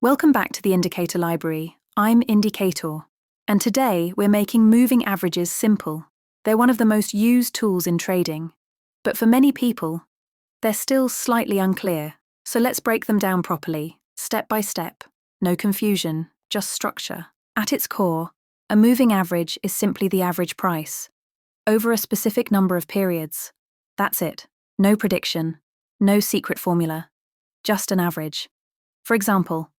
Welcome back to the Indicator Library. I'm Indicator, and today we're making moving averages simple. They're one of the most used tools in trading, but for many people, they're still slightly unclear. So let's break them down properly, step by step. No confusion, just structure. At its core, a moving average is simply the average price over a specific number of periods. That's it. No prediction, no secret formula, just an average. For example,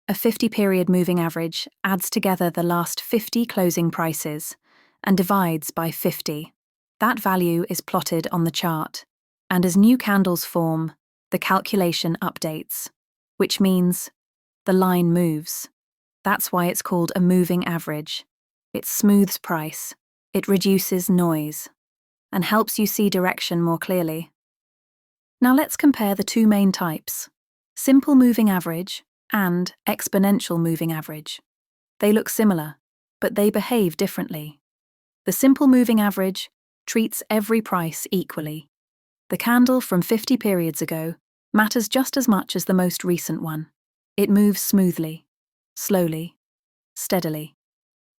a 50-period moving average adds together the last 50 closing prices and divides by 50. That value is plotted on the chart, and as new candles form, the calculation updates, which means the line moves. That's why it's called a moving average. It smooths price, it reduces noise, and helps you see direction more clearly. Now let's compare the two main types: simple moving average and exponential moving average. They look similar, but they behave differently. The simple moving average treats every price equally. The candle from 50 periods ago matters just as much as the most recent one. It moves smoothly, slowly, steadily.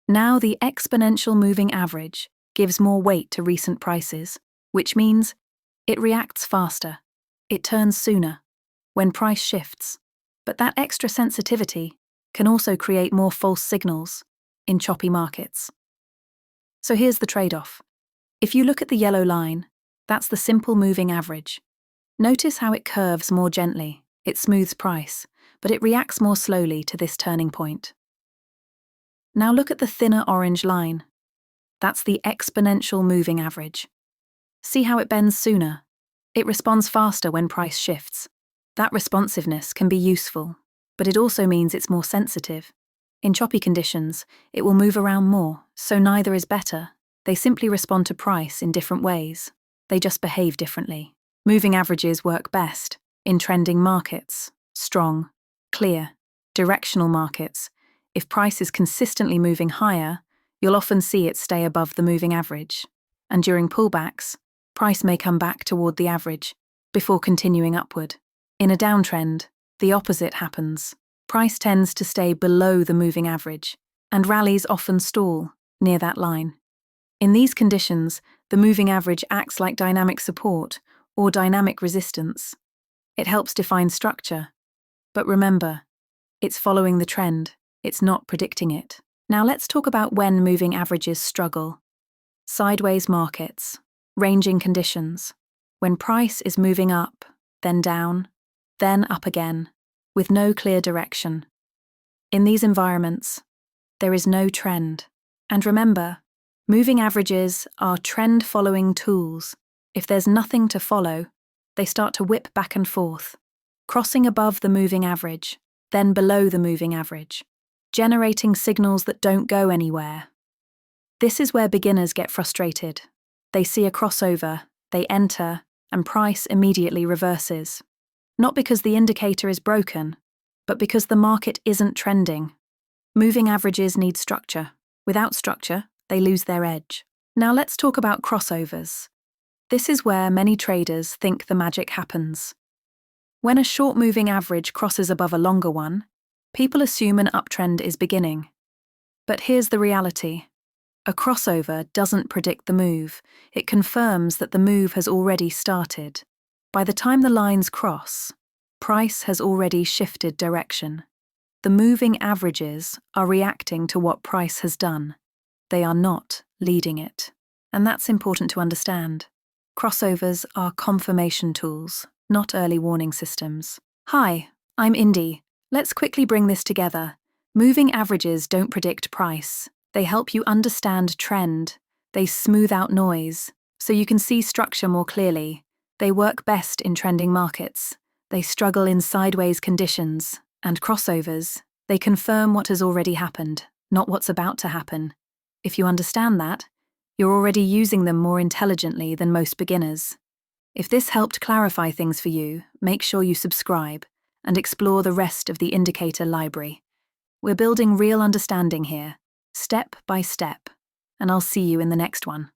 Now the exponential moving average gives more weight to recent prices, which means it reacts faster, it turns sooner, when price shifts. But that extra sensitivity can also create more false signals in choppy markets. So here's the trade-off. If you look at the yellow line, that's the simple moving average. Notice how it curves more gently, it smooths price, but it reacts more slowly to this turning point. Now look at the thinner orange line. That's the exponential moving average. See how it bends sooner? It responds faster when price shifts. That responsiveness can be useful, but it also means it's more sensitive. In choppy conditions, it will move around more, so neither is better. They simply respond to price in different ways. They just behave differently. Moving averages work best in trending markets, strong, clear, directional markets. If price is consistently moving higher, you'll often see it stay above the moving average. And during pullbacks, price may come back toward the average before continuing upward. In a downtrend, the opposite happens. Price tends to stay below the moving average, and rallies often stall near that line. In these conditions, the moving average acts like dynamic support or dynamic resistance. It helps define structure. But remember, it's following the trend, it's not predicting it. Now let's talk about when moving averages struggle. Sideways markets, ranging conditions. When price is moving up, then down, then up again, with no clear direction. In these environments, there is no trend. And remember, moving averages are trend-following tools. If there's nothing to follow, they start to whip back and forth, crossing above the moving average, then below the moving average, generating signals that don't go anywhere. This is where beginners get frustrated. They see a crossover, they enter, and price immediately reverses. Not because the indicator is broken, but because the market isn't trending. Moving averages need structure. Without structure, they lose their edge. Now let's talk about crossovers. This is where many traders think the magic happens. When a short moving average crosses above a longer one, people assume an uptrend is beginning. But here's the reality. A crossover doesn't predict the move. It confirms that the move has already started. By the time the lines cross, price has already shifted direction. The moving averages are reacting to what price has done. They are not leading it. And that's important to understand. Crossovers are confirmation tools, not early warning systems. Hi, I'm Indy. Let's quickly bring this together. Moving averages don't predict price. They help you understand trend. They smooth out noise, so you can see structure more clearly. They work best in trending markets. They struggle in sideways conditions. And crossovers, they confirm what has already happened, not what's about to happen. If you understand that, you're already using them more intelligently than most beginners. If this helped clarify things for you, make sure you subscribe and explore the rest of the Indicator Library. We're building real understanding here, step by step, and I'll see you in the next one.